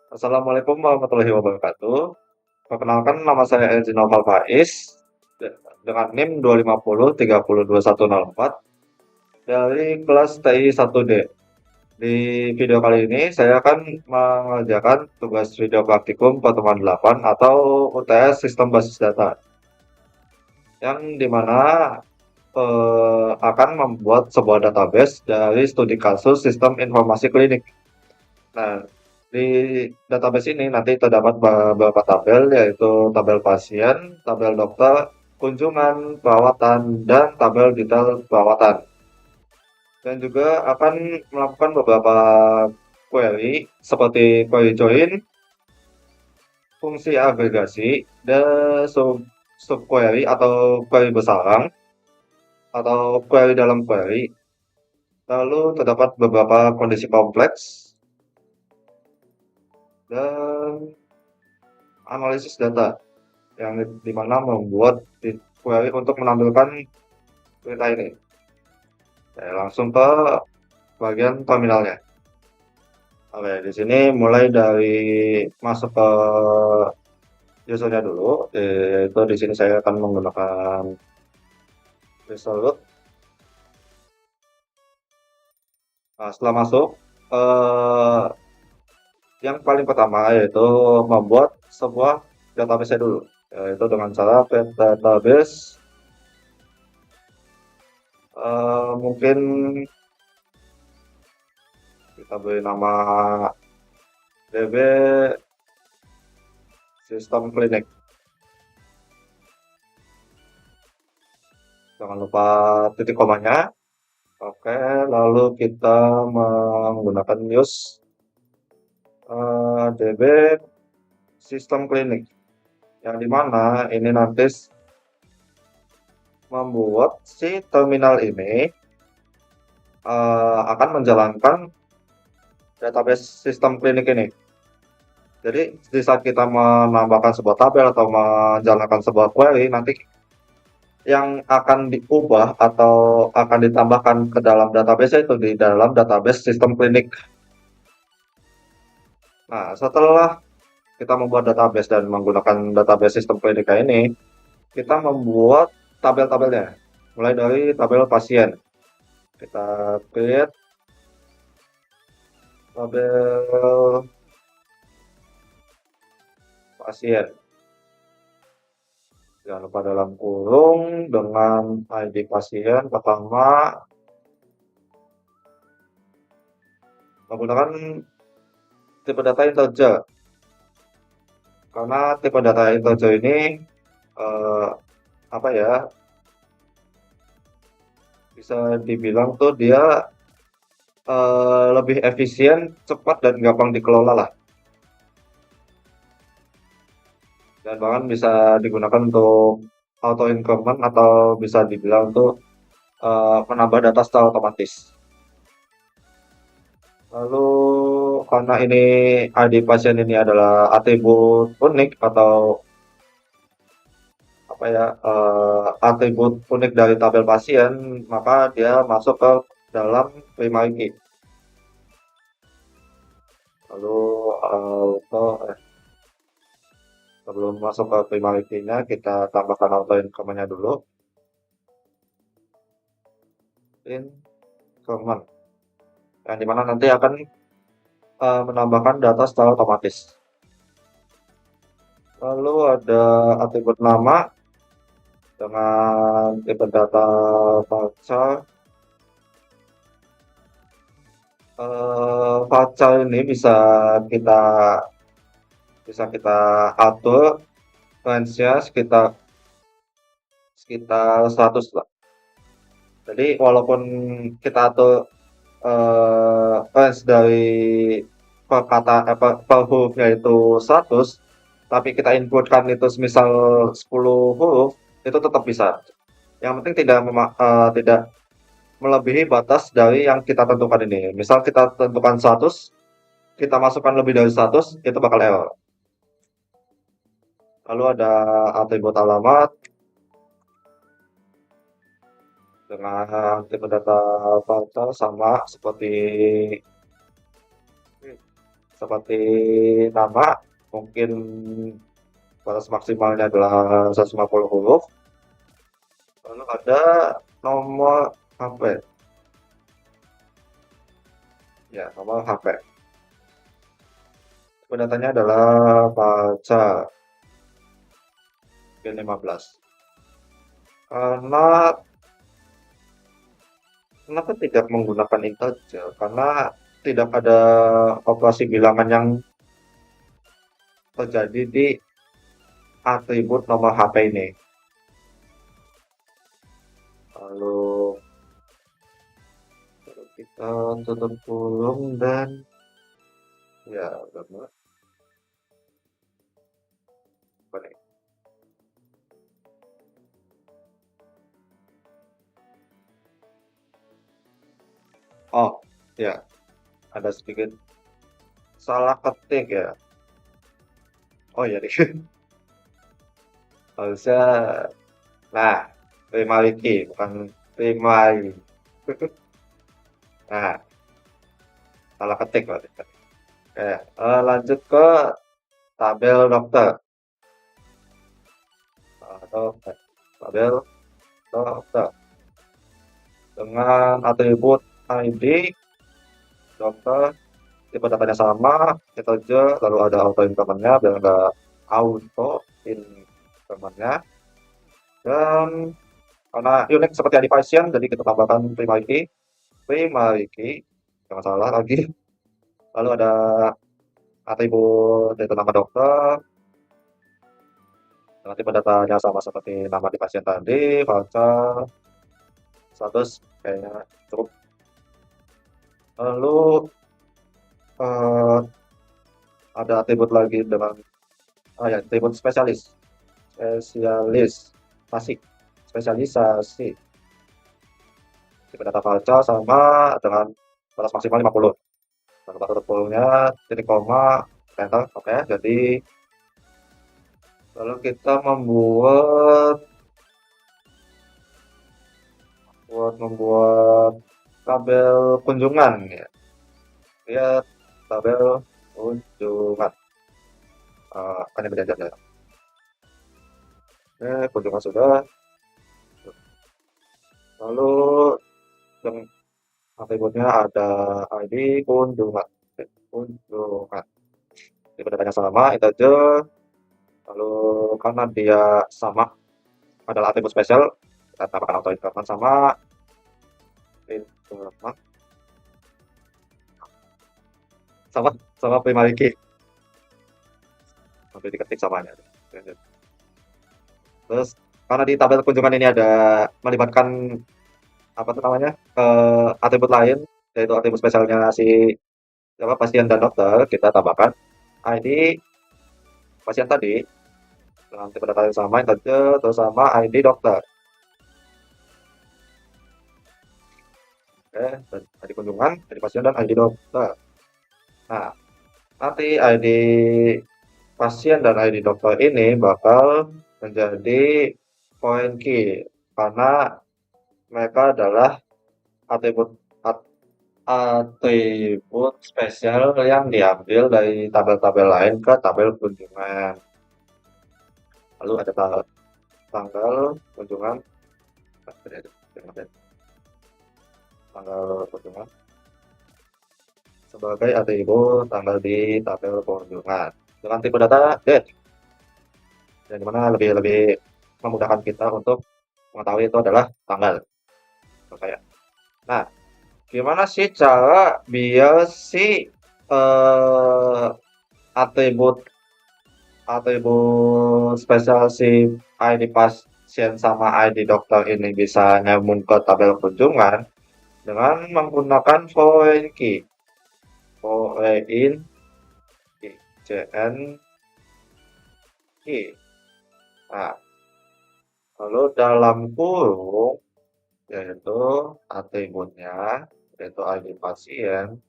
Assalamualaikum warahmatullahi wabarakatuh. Perkenalkan nama saya Elzi Noval Faiz dengan NIM 250302104 dari kelas TI 1D. Di video kali ini saya akan mengerjakan tugas video praktikum pertemuan 8 atau UTS Sistem Basis Data yang dimana akan membuat sebuah database dari studi kasus sistem informasi klinik. Nah, di database ini nanti terdapat beberapa tabel, yaitu tabel pasien, tabel dokter, kunjungan, perawatan, dan tabel detail perawatan. Dan juga akan melakukan beberapa query, seperti query join, fungsi agregasi, dan subquery atau query bersarang, atau query dalam query. Lalu terdapat beberapa kondisi kompleks, dan analisis data yang dimana membuat query untuk menampilkan berita ini. Saya langsung ke bagian terminalnya. Oke, di sini mulai dari masuk ke usernya dulu, yaitu di sini saya akan menggunakan Resolute. Nah, setelah masuk, eh, yang paling pertama yaitu membuat sebuah database dulu, yaitu dengan cara create database. Mungkin kita beri nama DB Sistem Klinik. Jangan lupa titik komanya. Oke, lalu kita menggunakan use DB Sistem Klinik, yang dimana ini nanti membuat si terminal ini akan menjalankan database sistem klinik ini. Jadi di saat kita menambahkan sebuah tabel atau menjalankan sebuah query, nanti yang akan diubah atau akan ditambahkan ke dalam database itu di dalam database sistem klinik. Nah, setelah kita membuat database dan menggunakan database sistem klinika ini, kita membuat tabel-tabelnya. Mulai dari tabel pasien. Kita create tabel pasien. Jangan lupa dalam kurung dengan ID pasien pertama, menggunakan tipe data integer. Karena tipe data integer ini eh, apa ya, bisa dibilang tuh dia lebih efisien, cepat, dan gampang dikelola lah. Dan bahkan bisa digunakan untuk auto increment atau bisa dibilang tuh menambah data secara otomatis. Lalu karena ini ID pasien ini adalah atribut unik atau apa ya, atribut unik dari tabel pasien, maka dia masuk ke dalam primary key. Lalu sebelum masuk ke primary key-nya, kita tambahkan auto increment-nya dulu. Increment, yang dimana nanti akan menambahkan data secara otomatis. Lalu ada atribut nama dengan tipe data varchar. Varchar ini kita bisa kita atur range-nya sekitar sekitar 100 lah. Jadi walaupun kita atur range dari per kata per hurufnya itu 100, tapi kita inputkan itu semisal 10 huruf, itu tetap bisa. Yang penting tidak melebihi batas dari yang kita tentukan ini. Misal kita tentukan 100, kita masukkan lebih dari 100, itu bakal error. Lalu ada atribut alamat dengan tipe data varchar sama seperti seperti nama, mungkin batas maksimalnya adalah 150 huruf. Lalu ada nomor HP, ya nomor HP. Datanya adalah baca pin 15. Karena kenapa tidak menggunakan integer? Karena tidak ada operasi bilangan yang terjadi di atribut nomor HP ini. Lalu kita tutup kurung dan ya udah mulai. Apa nih? Oh ya, ada sedikit salah ketik ya. Oh ya nih, harusnya, nah, Primariki bukan Primary. Nah, salah ketik berarti. Oke, lanjut ke tabel dokter atau tabel dokter dengan atribut ID dokter, tipe datanya sama, integer, lalu ada auto increment-nya biar nggak auto increment-nya, dan karena unik seperti ID pasien, jadi kita tambahkan primary key, jangan salah lagi. Lalu ada atribut yaitu nama dokter, dengan tipe datanya sama seperti nama di pasien tadi, voucher, status kayaknya cukup. Lalu eh, ada atribut lagi dengan ya atribut spesialisasi, spesialisasi. Tipe data voucher sama dengan batas maksimal 50. Dan tutup kurungnya titik koma enter. Oke, jadi lalu kita membuat tabel kunjungan ya. Lihat tabel kunjungan. Kan yang beda aja. Oke, kunjungan sudah. Lalu yang atributnya ada ID kunjungan. Kunjungan. Tipe datanya sama, integer. Lalu karena dia sama adalah atribut spesial, kita tambahkan auto increment sama increment sama sama primary key. Sampai diketik samanya. Terus karena di tabel kunjungan ini ada melibatkan apa tuh namanya atribut lain, yaitu atribut spesialnya si apa pasien dan dokter, kita tambahkan ID pasien tadi dengan tipe data yang sama, integer, terus sama ID dokter. Oke, dan ID kunjungan, ID pasien, dan ID dokter. Nah, nanti ID pasien dan ID dokter ini bakal menjadi point key karena mereka adalah atribut atribut spesial yang diambil dari tabel-tabel lain ke tabel kunjungan. Lalu ada tanggal kunjungan, tanggal kunjungan sebagai atribut tanggal di tabel kunjungan dengan tipe data date, yang dimana lebih memudahkan kita untuk mengetahui itu adalah tanggal. Nah, gimana sih cara biar si atribut spesial si ID pasien sama ID dokter ini bisa nyambung ke tabel kunjungan dengan menggunakan foreign key. Foreign key, JN key. Nah, lalu dalam kurung yaitu atributnya yaitu ID pasien,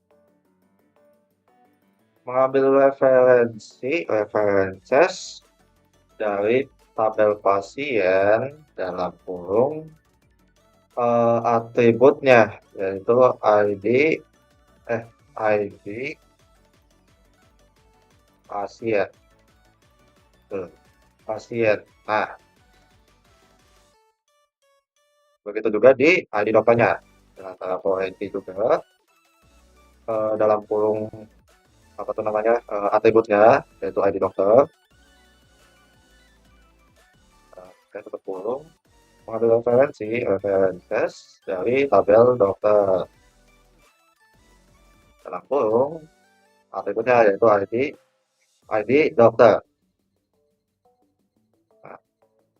mengambil references dari tabel pasien dalam kurung atributnya yaitu ID pasien, betul, pasien. Nah, begitu juga di ID dokternya. Dengan Travel ID juga dalam kurung apa tuh namanya atributnya yaitu ID dokter. Kita tutup kurung mengambil referensi dari tabel dokter dalam kurung atributnya yaitu ID dokter. Nah,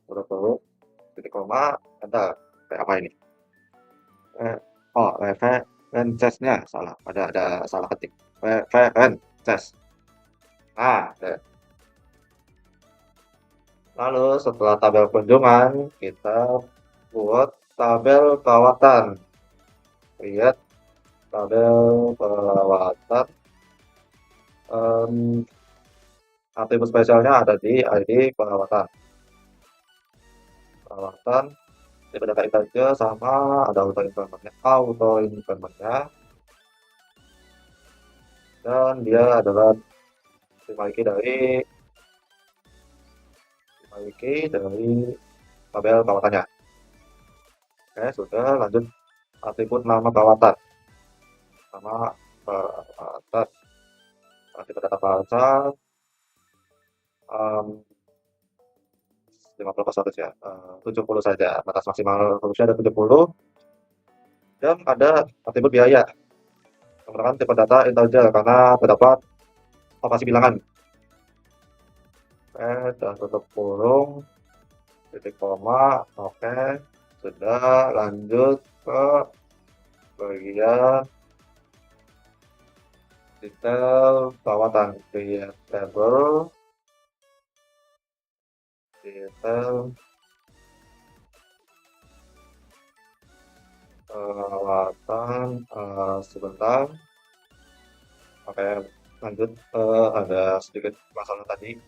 tutup kurung titik koma enter. Kayak apa ini? Oh, references-nya salah. Ada salah ketik. References. Nah, lalu setelah tabel kunjungan, kita buat tabel perawatan. Lihat tabel perawatan. Atribut spesialnya ada di ID perawatan. Perawatan tipe data saja sama ada auto incrementnya dan dia adalah dimiliki dari tabel perawatannya. Oke, sudah lanjut atribut nama perawatan. Nama perawatan tipe data perawatan 50 ya, 70 saja. Batas maksimal solusi ada 70 dan ada atribut biaya menggunakan tipe data integer karena terdapat operasi bilangan. Oke, dan tutup kurung titik koma. Oke, sudah lanjut ke bagian detail perawatan. Create table detail perawatan sebentar. Oke, lanjut. Ada sedikit masalah tadi.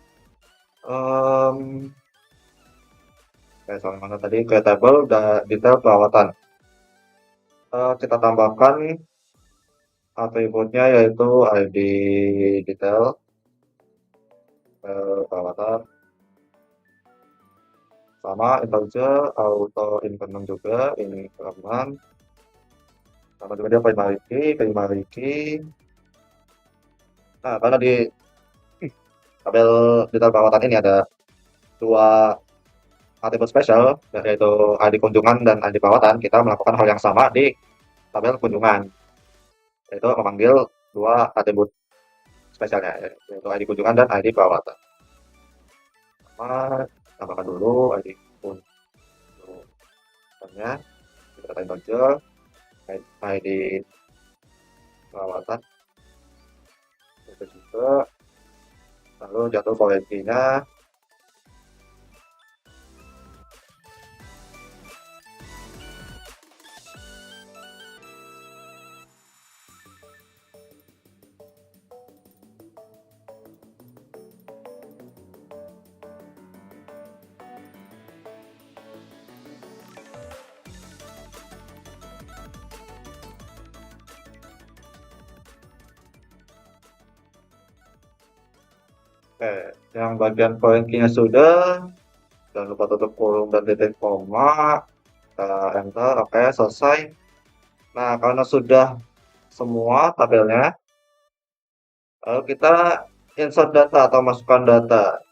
Soal mana tadi ke table detail perawatan. Kita tambahkan atributnya yaitu ID detail perawatan sama integer auto increment juga ini increment sama juga dia primary key. Nah, karena di tabel detail perawatan ini ada dua atribut spesial yaitu ID kunjungan dan ID perawatan, kita melakukan hal yang sama di tabel kunjungan, yaitu memanggil dua atribut spesialnya yaitu ID kunjungan dan ID perawatan. Tambahkan dulu ID kunjungannya, kita katain saja ID perawatan itu juga, lalu jatuh koleksinya. Oke, yang bagian poinnya sudah, jangan lupa tutup kurung dan titik koma, kita enter. Oke, selesai. Nah, karena sudah semua tabelnya, lalu kita insert data atau masukkan data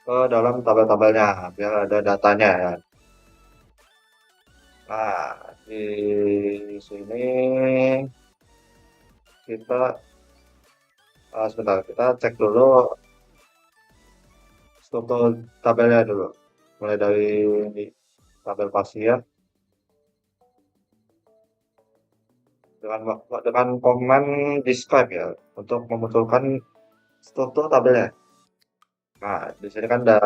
ke dalam tabel-tabelnya biar ada datanya ya. Nah, di sini kita sebentar, kita cek dulu struktur tabelnya dulu, mulai dari tabel pasien dengan komen describe ya untuk memunculkan struktur tabelnya. Nah, di sini kan ada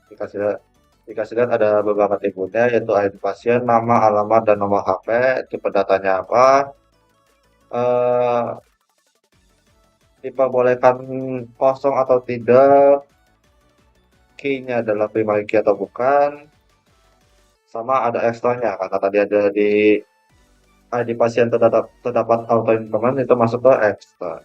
dikasih lihat ada beberapa atributnya yaitu ID pasien, nama, alamat, dan nomor HP, tipe datanya apa, diperbolehkan kosong atau tidak, key-nya adalah primary key atau bukan, sama ada extra-nya karena tadi ada di ID pasien terdapat auto increment itu masuk ke extra.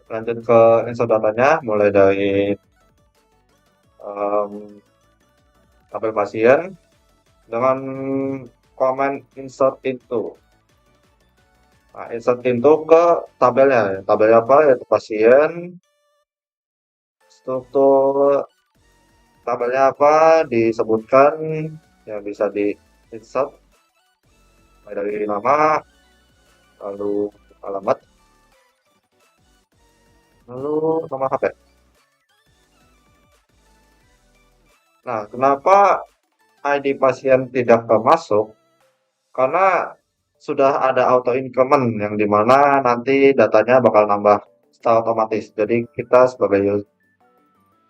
Lanjut ke insert datanya, mulai dari em, tabel pasien dengan komen insert into. Nah, insert into ke tabelnya. Tabelnya apa? Yaitu pasien. Struktur tabelnya apa? Disebutkan. Ya, bisa di insert. Mulai dari nama, lalu alamat, lalu nomor HP. Nah, kenapa ID pasien tidak masuk? Karena sudah ada auto increment yang dimana nanti datanya bakal nambah secara otomatis. Jadi kita sebagai user,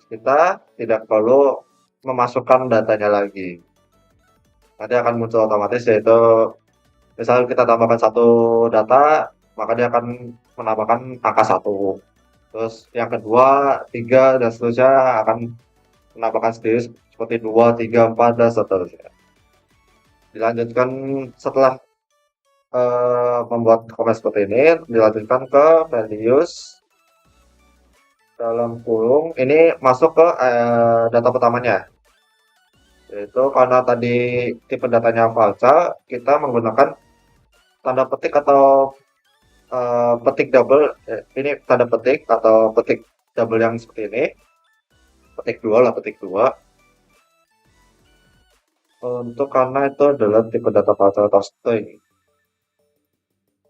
kita tidak perlu memasukkan datanya lagi. Nanti akan muncul otomatis yaitu misalnya kita tambahkan satu data, maka dia akan menambahkan angka satu. Terus yang kedua, tiga, dan seterusnya akan menambahkan sendiri seperti dua, tiga, empat, dan seterusnya. Dilanjutkan setelah membuat komen seperti ini, dilanjutkan ke values dalam kurung ini masuk ke data pertamanya, yaitu karena tadi tipe datanya falsa, kita menggunakan tanda petik atau petik double. Ini tanda petik atau petik double yang seperti ini, petik dua lah, petik dua, untuk karena itu adalah tipe data falsa atau string.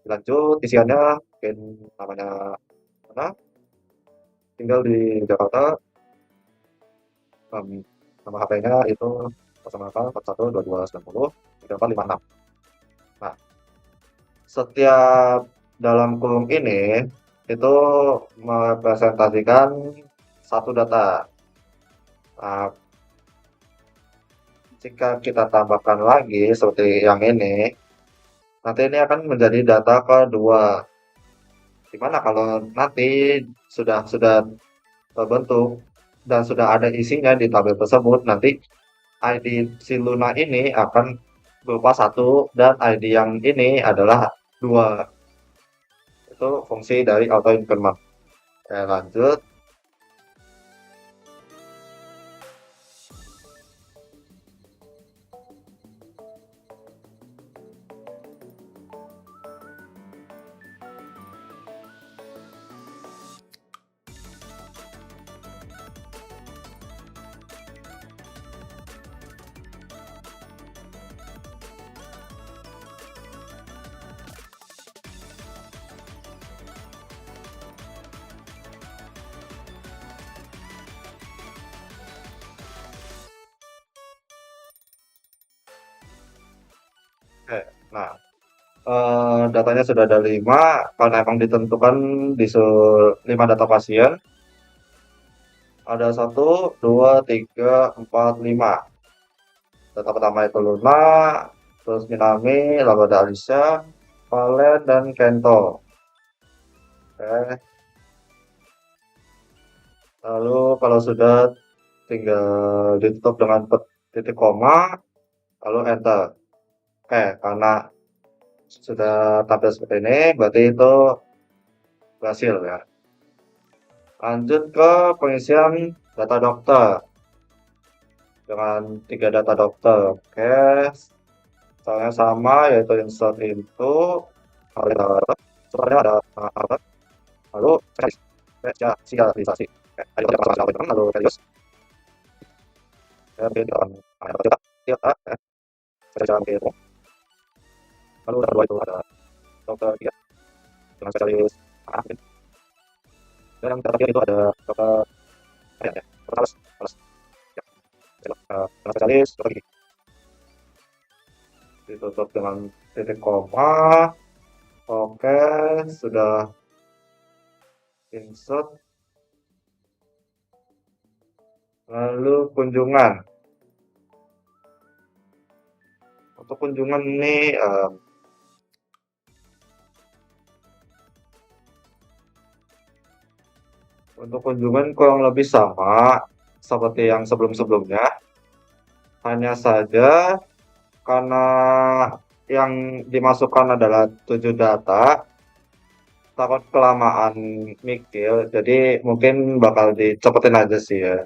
Lanjut isiannya, mungkin namanya mana, tinggal di Jakarta, nama HP-nya itu 084122903456. Nah, setiap dalam kurung ini itu merepresentasikan satu data. Nah, jika kita tambahkan lagi seperti yang ini, nanti ini akan menjadi data kedua. Gimana kalau nanti sudah terbentuk dan sudah ada isinya di tabel tersebut, nanti ID si Luna ini akan berupa satu dan ID yang ini adalah dua. Itu fungsi dari auto increment. Oke, lanjut. Oke, nah, datanya sudah ada 5 karena emang ditentukan di 5 data pasien. Ada 1, 2, 3, 4, 5. Data pertama itu Luna, terus Minami, lalu ada Alisa, Valen, dan Kento. Oke. Lalu kalau sudah tinggal ditutup dengan titik koma, lalu enter. Oke, karena sudah tampil seperti ini, berarti itu berhasil ya. Lanjut ke pengisian data dokter dengan 3 data dokter. Oke, soalnya sama yaitu insert into, setelahnya ada lalu spesialisasi. Lalu values, lalu kedua itu ada dokter tiga dengan spesialis anak. Dan yang terakhir itu ada dokter ya, dokter Charles ya, dengan spesialis dokter gigi. Ditutup dengan titik koma. Oke, sudah insert. Lalu kunjungan. Untuk kunjungan ini untuk kunjungan kurang lebih sama seperti yang sebelum-sebelumnya. Hanya saja karena yang dimasukkan adalah 7 data, takut kelamaan mikir, jadi mungkin bakal dicepetin aja sih ya.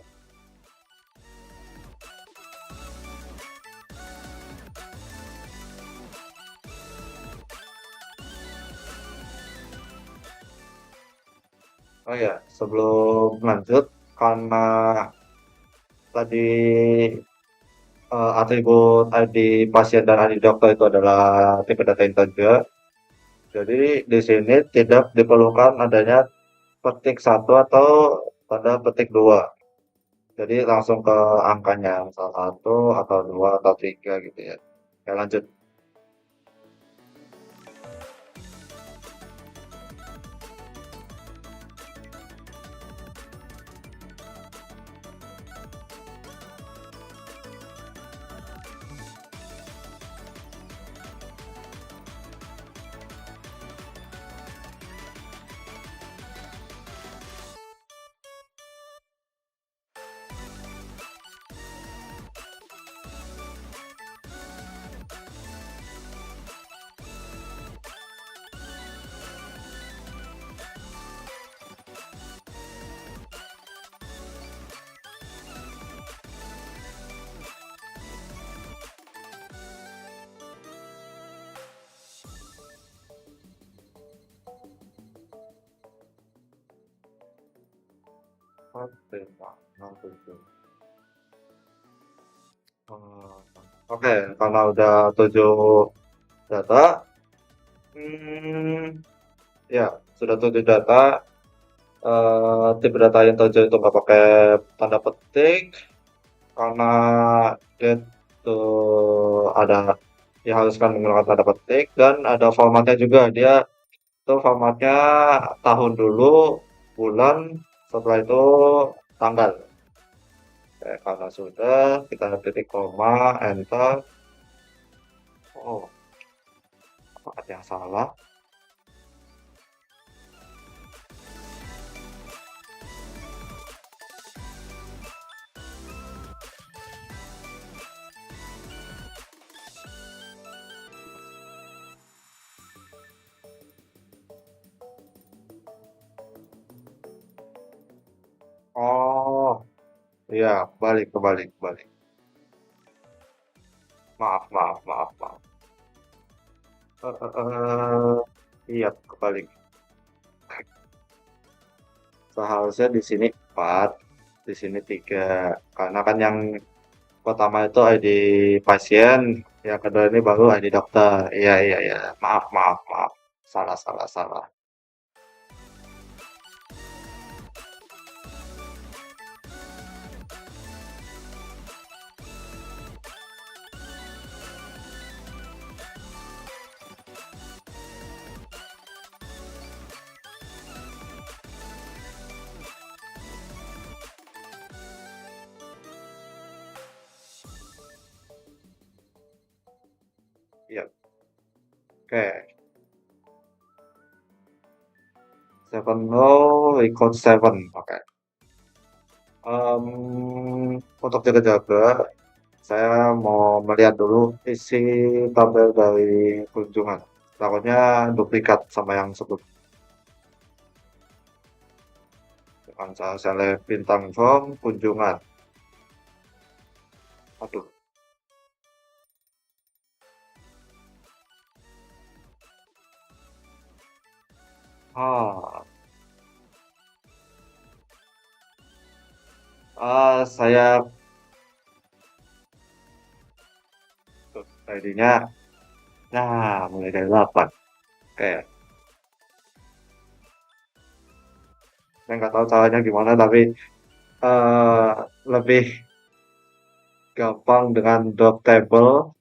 Oh ya, sebelum lanjut, karena tadi atribut ID pasien dan ID dokter itu adalah tipe data integer, jadi di sini tidak diperlukan adanya petik satu atau tanda petik dua. Jadi langsung ke angkanya, salah satu atau dua atau tiga gitu ya. Ya lanjut. Oke, Pak. Nanti tuh. Eh, Oke, karena udah 7 data, hmm, ya sudah 7 data. Tipe data yang 7 itu nggak pakai tanda petik karena dia tuh ada diharuskan menggunakan tanda petik dan ada formatnya juga. Dia tuh formatnya tahun dulu, bulan, setelah itu tanggal. Oke, karena sudah, kita ketik koma, enter. Oh, apa ada yang salah? Oh, iya, kebalik. Maaf. Iya, kebalik. Seharusnya di sini 4, di sini 3. Karena kan yang pertama itu ID pasien, yang kedua ini baru ID dokter. Iya. Maaf. Salah. Iya, oke. Seven row, record seven. Oke. Untuk jaga-jaga, saya mau melihat dulu isi tabel dari kunjungan. Takutnya duplikat sama yang sebelum. Kan saya lihat bintang form kunjungan. Aduh. Ah, saya ID-nya. Nah, mulai dari 8. Oke. Saya nggak tahu caranya gimana, tapi eh lebih gampang dengan drop table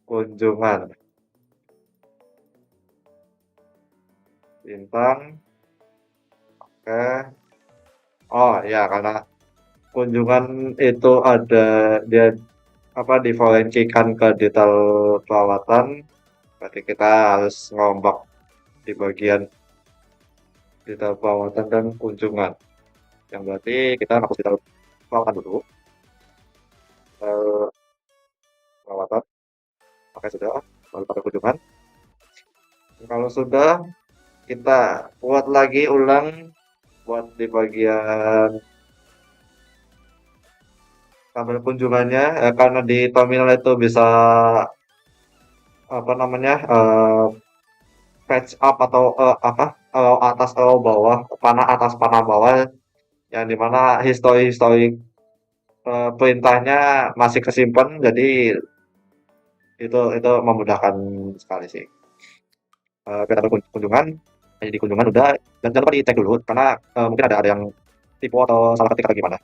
kunjungan. Bintang. Oke. Oh ya, karena kunjungan itu ada dia apa diforensikan ke detail perawatan, berarti kita harus ngombak di bagian detail perawatan dan kunjungan. Yang berarti kita hapus detail perawatan dulu. Detail perawatan, pakai sudah, baru pakai kunjungan. Kalau sudah, kita buat lagi ulang buat di bagian tabel kunjungannya, karena di terminal itu bisa apa namanya, patch up atau apa, atas bawah, panah atas panah bawah, yang dimana histori-histori perintahnya masih kesimpan, jadi itu memudahkan sekali sih. Ke tabel kunjungan, di kunjungan udah, dan jangan lupa dicek dulu karena mungkin ada yang tipu atau salah ketik atau gimana.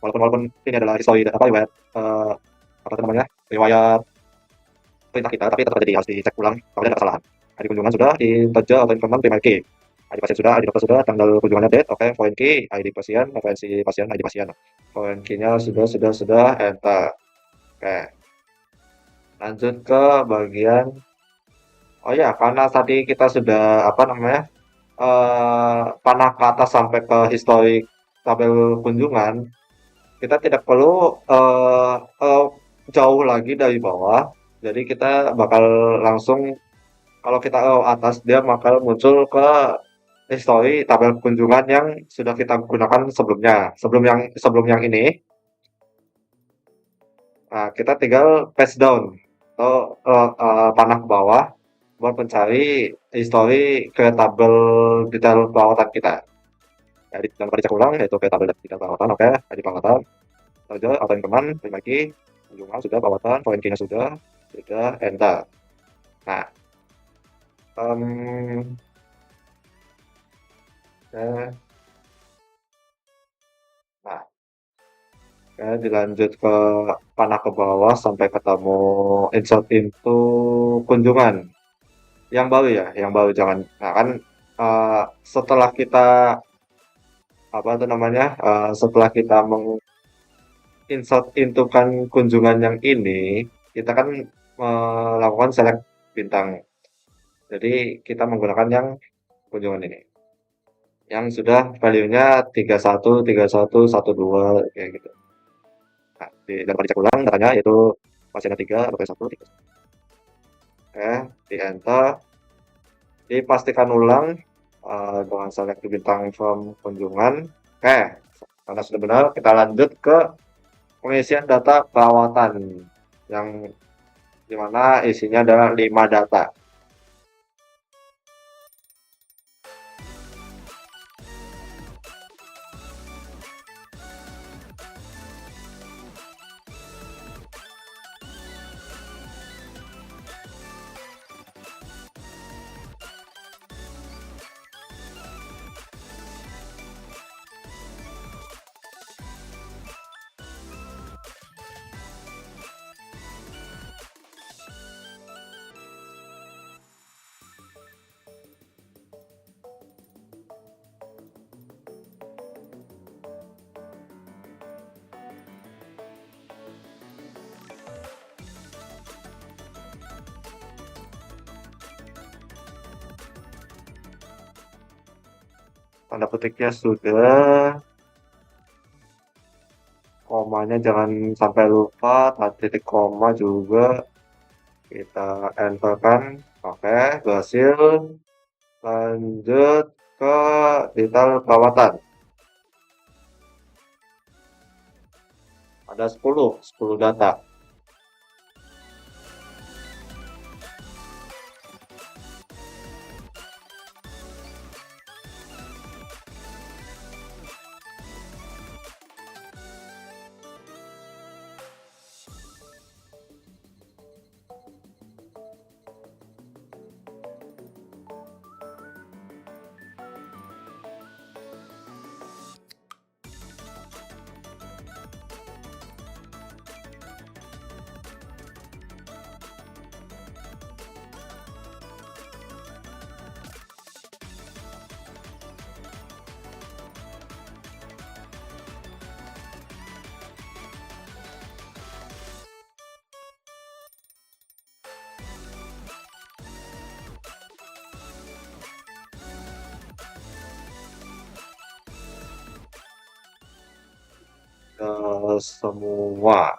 Walaupun walaupun ini adalah histori apa riwayat apa itu namanya riwayat perintah kita, tapi tetap jadi harus dicek ulang kalau ada kesalahan. ID kunjungan sudah, di Tojo atau informan prima key. ID pasien sudah, ID dokter sudah, tanggal kunjungannya date, oke, foreign key, ID pasien, referensi pasien, ID pasien. Foreign key-nya sudah, enter. Oke, lanjut ke bagian, oh ya, karena tadi kita sudah, apa namanya, panah ke atas sampai ke historik tabel kunjungan, kita tidak perlu jauh lagi dari bawah. Jadi kita bakal langsung, kalau kita atas, dia bakal muncul ke history tabel kunjungan yang sudah kita gunakan sebelumnya. Sebelum yang ini, nah, kita tinggal paste down atau panah ke bawah buat mencari history ke tabel detail perawatan kita. Jadi jangan lupa dicek ulang, yaitu ke tabel detail perawatan, oke, di perawatan, saja, atau yang teman, lagi, kunjungan sudah, perawatan, poin key-nya sudah, enter. Nah, em, oke. Nah, oke, dilanjut ke panah ke bawah sampai ketemu insert into kunjungan. Yang baru ya, yang baru jangan. Nah kan setelah kita apa itu namanya, setelah kita menginsert into kan kunjungan yang ini, kita kan melakukan select bintang. Jadi kita menggunakan yang kunjungan ini. Yang sudah value-nya 31, 31, 12 kayak gitu. Nah, jangan lupa dicek ulang datanya, yaitu pasiennya 3, dokter 1, 3. Oke, di enter. Dipastikan ulang dengan select bintang from kunjungan. Oke, karena sudah benar, kita lanjut ke pengisian data perawatan yang dimana isinya adalah 5 data. Tanda petiknya sudah, komanya jangan sampai lupa, titik koma juga kita enter kan. Oke, berhasil. Lanjut ke detail perawatan. Ada 10 data. Semua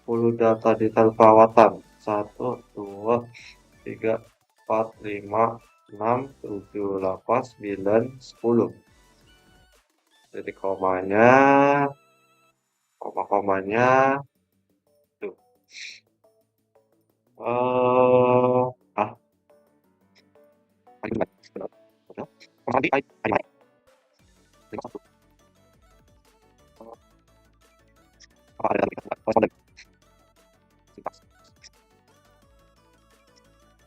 10 data detail perawatan, 1, 2, 3, 4, 5, 6, 7, 8, 9, 10. Titik komanya, koma-komanya, tuh. Ah, paling benar. Betul. Nanti, I, 51. Apa ada lagi? Koresponden. Sintaks.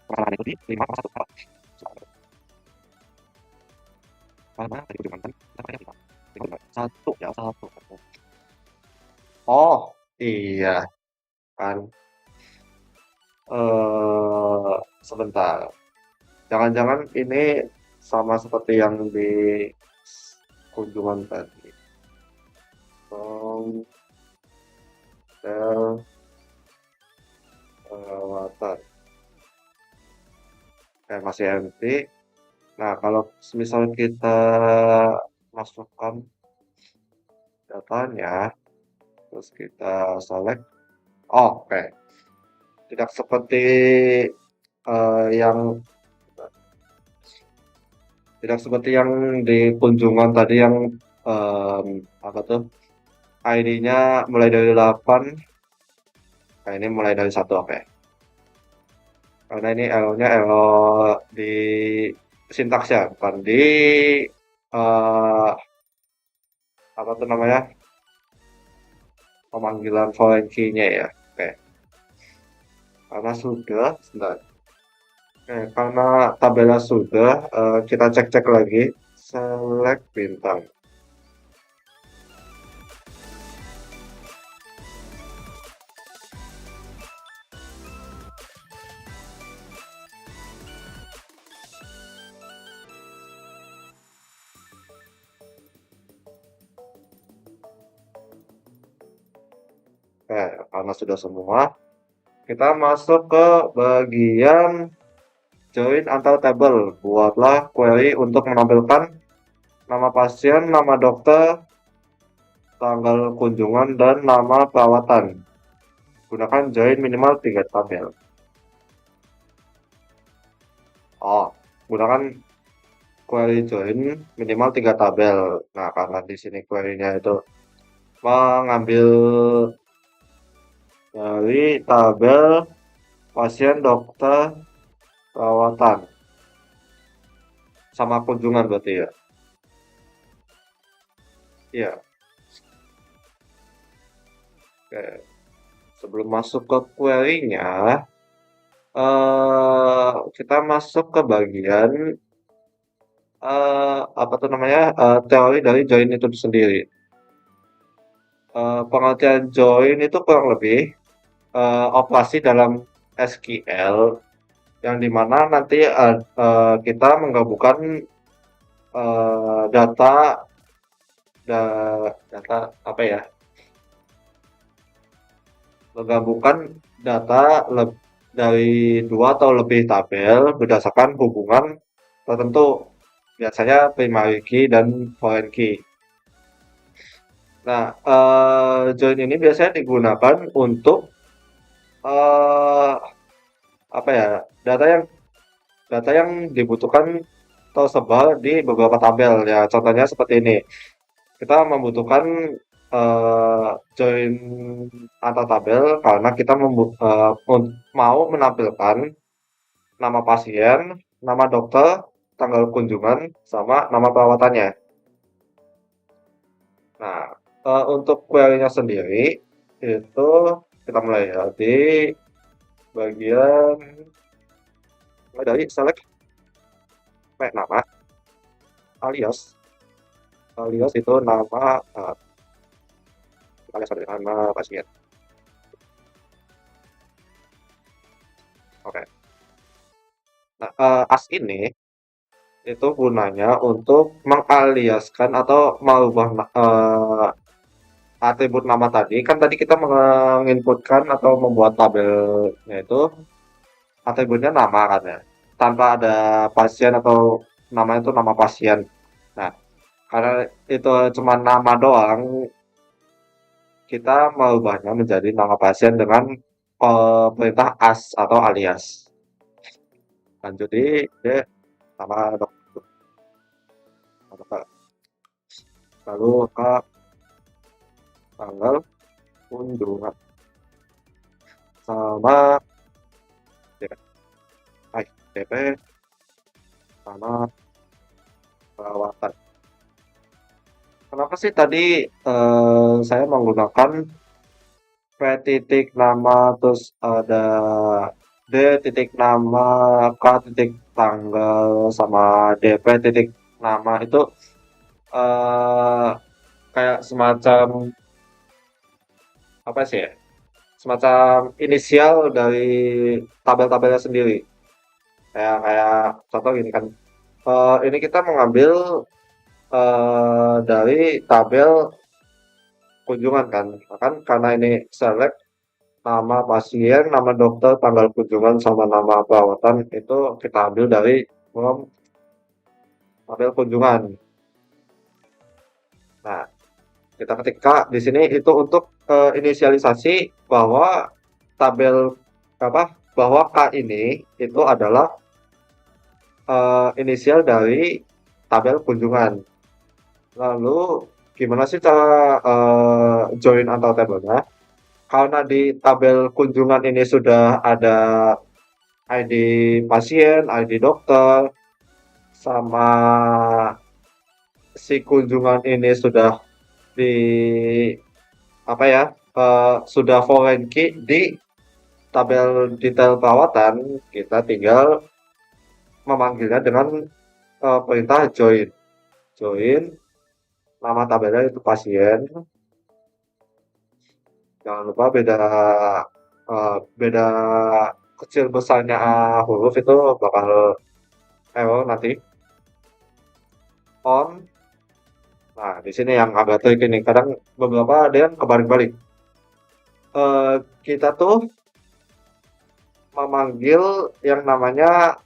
Permasalahan itu di 5,1. Apa? Karena tadi ujungan kan, kita pakai 5. 5, 1 ya, 1. Oh, iya kan. Sebentar. Jangan-jangan ini sama seperti yang di kunjungan tadi. Tel perawatan. Masih empty. Nah, kalau misal kita masukkan datanya, terus kita select. Oh, oke. Tidak seperti yang di kunjungan tadi yang apa tuh, ID-nya mulai dari 8. Nah, ini mulai dari 1, oke. Karena ini error-nya error di sintaks ya, bukan di apa tuh namanya, pemanggilan foreign key-nya ya. Oke. Karena sudah, sebentar. Oke, karena tabelnya sudah, kita cek-cek lagi. Select bintang. Oke, karena sudah semua, kita masuk ke bagian join antar tabel. Buatlah query untuk menampilkan nama pasien, nama dokter, tanggal kunjungan, dan nama perawatan. Gunakan join minimal 3 tabel. Oh, gunakan query join minimal 3 tabel. Nah, karena di sini query-nya itu mengambil dari tabel pasien, dokter, perawatan, sama kunjungan berarti ya. Iya. Oke. Sebelum masuk ke query-nya, kita masuk ke bagian apa tuh namanya, teori dari join itu sendiri. Pengertian join itu kurang lebih operasi dalam SQL yang dimana nanti kita menggabungkan data data apa ya, menggabungkan data dari 2 atau lebih tabel berdasarkan hubungan tertentu, biasanya primary key dan foreign key. Nah, join ini biasanya digunakan untuk apa ya, data yang dibutuhkan tersebar di beberapa tabel ya. Contohnya seperti ini. Kita membutuhkan join antar tabel karena kita mau menampilkan nama pasien, nama dokter, tanggal kunjungan, sama nama perawatannya. Nah, untuk query-nya sendiri itu kita mulai ya di bagian mulai dari select nama alias itu nama alias nama pasien. Oke. Nah, as ini itu gunanya untuk mengaliaskan atau merubah atribut nama tadi. Kan tadi kita menginputkan atau membuat tabelnya itu atributnya nama kan ya, tanpa ada pasien atau namanya itu nama pasien. Nah, karena itu cuma nama doang, kita merubahnya menjadi nama pasien dengan perintah as atau alias. lanjut di D sama dokter. Lalu ke tanggal kunjungan sama DP. DP sama perawatan. Kenapa sih tadi saya menggunakan P titik nama terus ada D titik nama, K titik tanggal sama DP titik nama itu eh kayak semacam apa sih ya? Semacam inisial dari tabel-tabelnya sendiri. Kayak kayak contoh gini kan. Ini kita mengambil dari tabel kunjungan kan. Kan karena ini select nama pasien, nama dokter, tanggal kunjungan sama nama perawatan itu kita ambil dari form tabel kunjungan. Nah, kita ketika di sini itu untuk inisialisasi bahwa tabel apa bahwa K ini itu adalah inisial dari tabel kunjungan. Lalu gimana sih cara join antar tabelnya? Karena di tabel kunjungan ini sudah ada ID pasien, ID dokter, sama si kunjungan ini sudah di apa ya sudah foreign key di tabel detail perawatan, kita tinggal memanggilnya dengan perintah join. Join nama tabelnya itu pasien. Jangan lupa beda kecil besarnya huruf itu bakal error nanti. On. Nah, di sini yang agak trik ini. Kadang beberapa ada yang kebalik-balik. Kita tuh memanggil yang namanya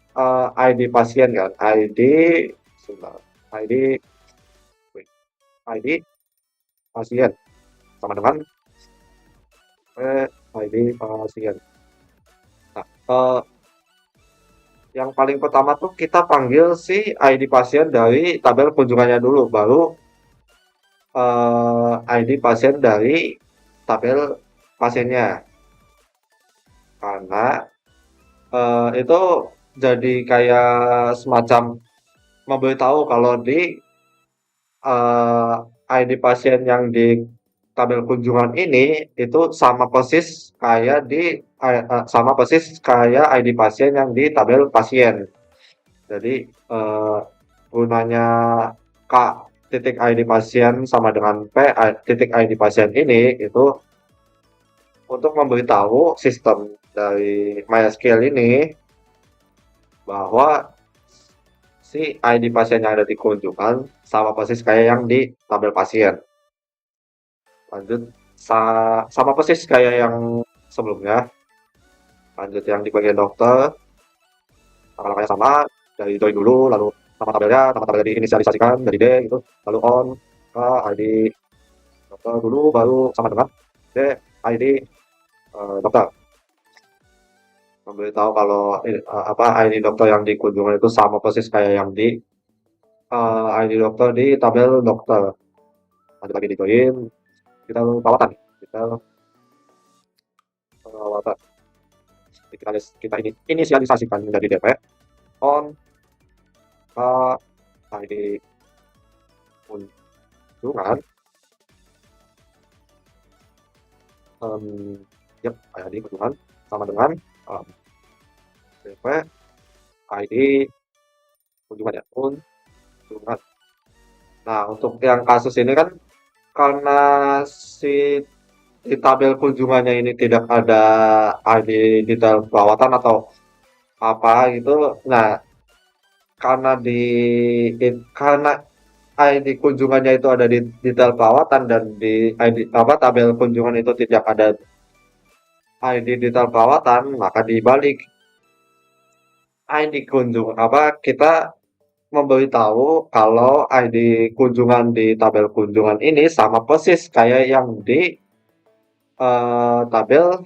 ID pasien kan. Sebentar. ID pasien sama dengan ID pasien. Nah, yang paling pertama tuh kita panggil si ID pasien dari tabel kunjungannya dulu, baru ID pasien dari tabel pasiennya. Karena itu jadi kayak semacam memberitahu kalau di ID pasien yang di tabel kunjungan ini itu sama persis kayak ID pasien yang di tabel pasien. Jadi gunanya K titik ID pasien sama dengan P titik ID pasien ini itu untuk memberitahu sistem dari MySQL ini bahwa si ID pasien yang ada di kunjungan sama persis kayak yang di tabel pasien. Lanjut sama persis kayak yang sebelumnya. Lanjut yang di bagian dokter, langkah-langkahnya sama, dari join dulu, lalu nama tabelnya diinisialisasikan dari D gitu, lalu on ke ID dokter dulu, baru sama dengan D ID dokter. Memberitahu kalau ID dokter yang di kunjungan itu sama persis kayak yang di ID dokter di tabel dokter. Lanjut lagi di join, kita perawatan. Kita ini inisialisasikan dari DP on ke ID kunjungan. ID kunjungan sama dengan DP ID kunjungan ya, kunjungan. Nah, untuk yang kasus ini kan karena di tabel kunjungannya ini tidak ada ID detail perawatan atau apa gitu. Nah, karena ID kunjungannya itu ada di detail perawatan dan di tabel kunjungan itu tidak ada ID detail perawatan, maka dibalik ID kita memberitahu kalau ID kunjungan di tabel kunjungan ini sama persis kayak yang di tabel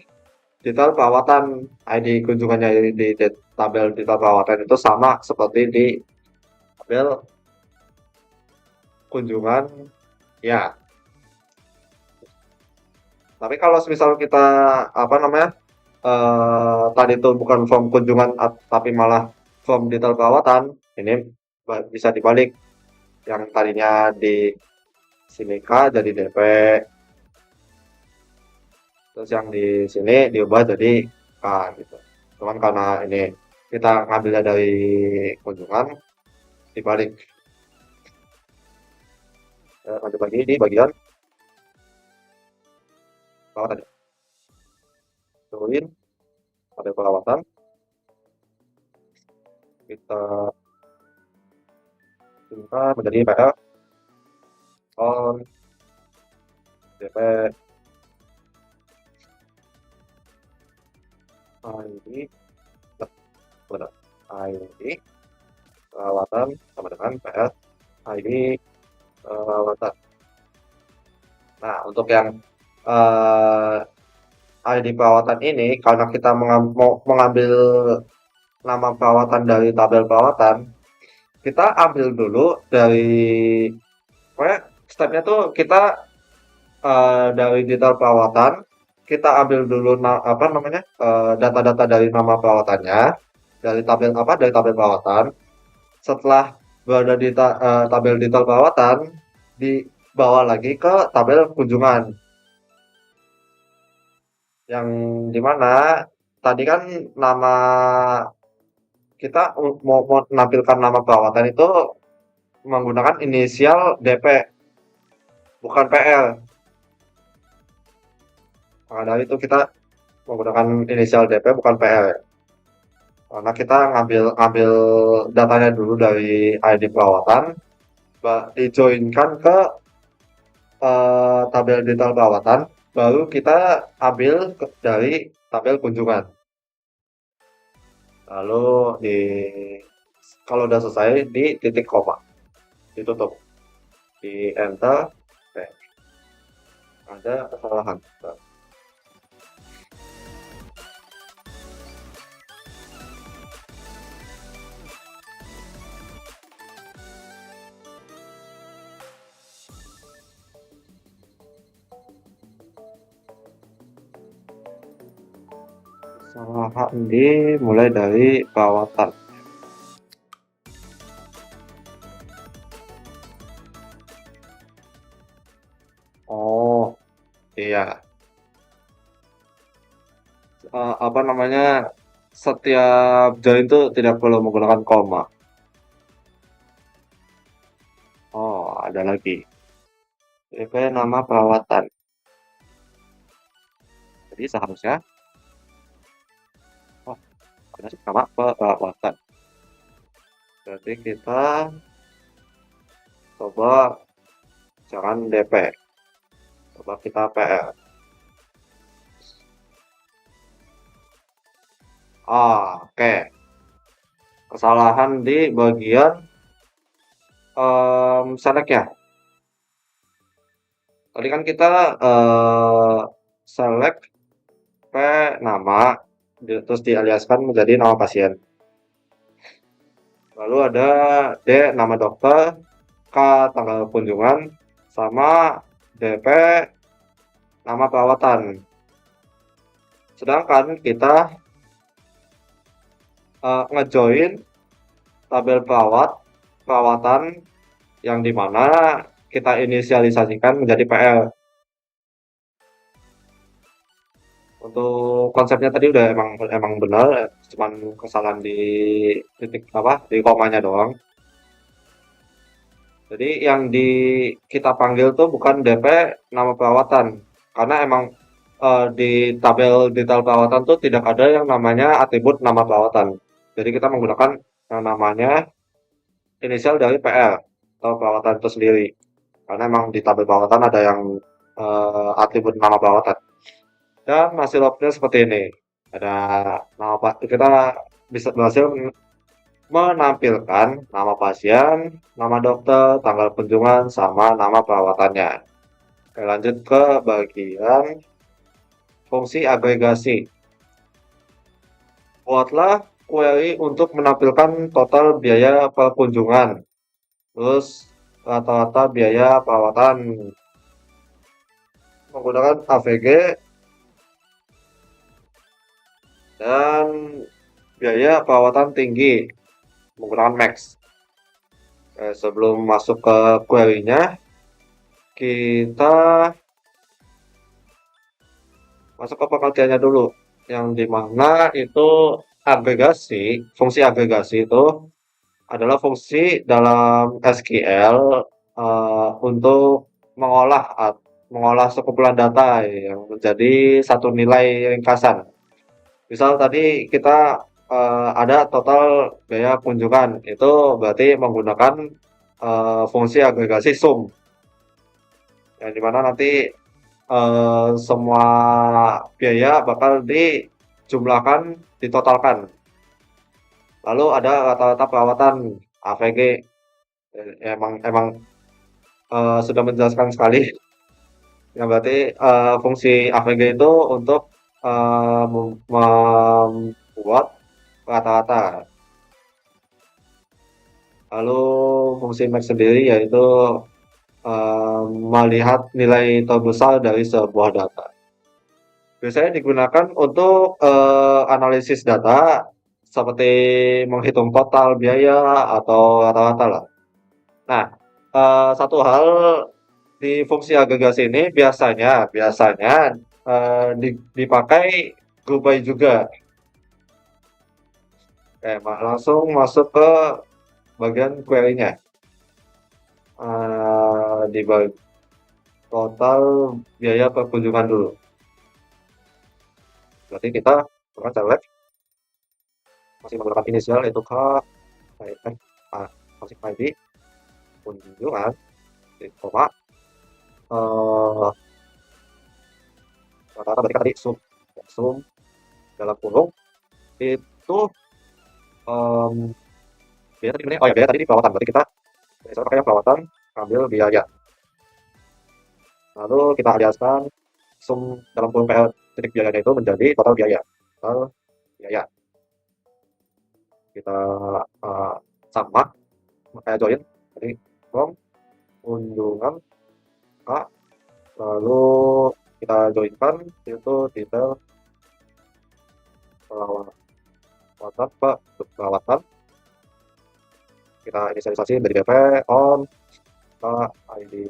detail perawatan. ID kunjungannya di tabel detail perawatan itu sama seperti di tabel kunjungan ya. Tapi kalau misal kita apa namanya tadi itu bukan form kunjungan tapi malah form detail perawatan, ini bisa dibalik, yang tadinya di sini K jadi DP, terus yang di sini diubah jadi K gitu. Cuman karena ini kita ngambilnya dari kunjungan, dibalik. Lanjut lagi di bagian perawatan. Join pada perawatan, kita simpan menjadi PL on DP ID benar ID perawatan sama dengan PS ID perawatan. Nah, untuk yang ID perawatan ini, karena kita mau mengambil nama perawatan dari tabel perawatan, kita ambil dulu dari pokoknya stepnya tuh kita dari detail perawatan, kita ambil dulu apa namanya data-data dari nama perawatannya, dari tabel apa dari tabel perawatan. Setelah berada di tabel detail perawatan, dibawa lagi ke tabel kunjungan, yang dimana tadi kan nama kita mau menampilkan nama perawatan itu menggunakan inisial DP, bukan PL. Maka dari itu kita menggunakan inisial DP bukan PL. Karena kita ngambil datanya dulu dari ID perawatan, dijoinkan ke tabel detail perawatan, baru kita ambil dari tabel kunjungan. Lalu kalau udah selesai di titik koma, ditutup, di enter. Ada kesalahan. Kesalahan mulai dari perawatan. Oh, iya. Apa namanya? Setiap join itu tidak perlu menggunakan koma. Oh, ada lagi. DP nama perawatan. Jadi seharusnya ada nama perawatan. Jadi kita coba jangan DP. Coba kita PL. Oke. Kesalahan di bagian select ya. Tadi kan kita select P nama, terus dialiaskan menjadi nama pasien. Lalu ada D nama dokter, K tanggal kunjungan, sama DP nama perawatan. Sedangkan kita ngejoin tabel perawatan yang dimana kita inisialisasikan menjadi PL. Untuk konsepnya tadi udah emang benar, cuman kesalahan di titik apa di komanya doang. Jadi yang kita panggil tuh bukan DP nama perawatan, karena emang di tabel detail perawatan tuh tidak ada yang namanya atribut nama perawatan. Jadi kita menggunakan yang namanya inisial dari PL atau perawatan itu sendiri. Karena emang di tabel perawatan ada yang atribut nama perawatan. Dan hasil outputnya seperti ini. Ada nama kita bisa berhasil menampilkan nama pasien, nama dokter, tanggal kunjungan, sama nama perawatannya. Oke, lanjut ke bagian fungsi agregasi. Buatlah query untuk menampilkan total biaya perkunjungan, terus rata-rata biaya perawatan menggunakan AVG dan biaya perawatan tinggi menggunakan Max. Sebelum masuk ke query-nya, kita masuk ke pengertiannya dulu, yang dimana itu fungsi agregasi itu adalah fungsi dalam SQL untuk mengolah sekumpulan data yang menjadi satu nilai ringkasan. Misal tadi kita ada total biaya kunjungan, itu berarti menggunakan fungsi agregasi sum, yang dimana nanti semua biaya bakal dijumlahkan, ditotalkan. Lalu ada rata-rata perawatan AVG. Emang sudah menjelaskan sekali. Yang berarti fungsi AVG itu untuk membuat rata-rata. Lalu fungsi max sendiri yaitu melihat nilai terbesar dari sebuah data. Biasanya digunakan untuk analisis data seperti menghitung total biaya atau rata-rata lah. Nah, satu hal di fungsi agregasi ini biasanya dipakai group by juga. Oke, langsung masuk ke bagian query-nya. Di total biaya perkunjungan dulu. Berarti kita akan select masih menggunakan inisial yaitu K, masih ID, kunjungan, koma, rata-rata berarti kan tadi sum dalam kurung itu biaya tadi oh ya biaya tadi di perawatan, berarti kita misalnya pakai yang perawatan ambil biaya, lalu kita aliaskan sum dalam kurung PL titik biayanya itu menjadi total biaya kita sama kayak join, jadi from kunjungan K, lalu kita joinkan itu detail perawatan, kita inisialisasi dari DP on K ID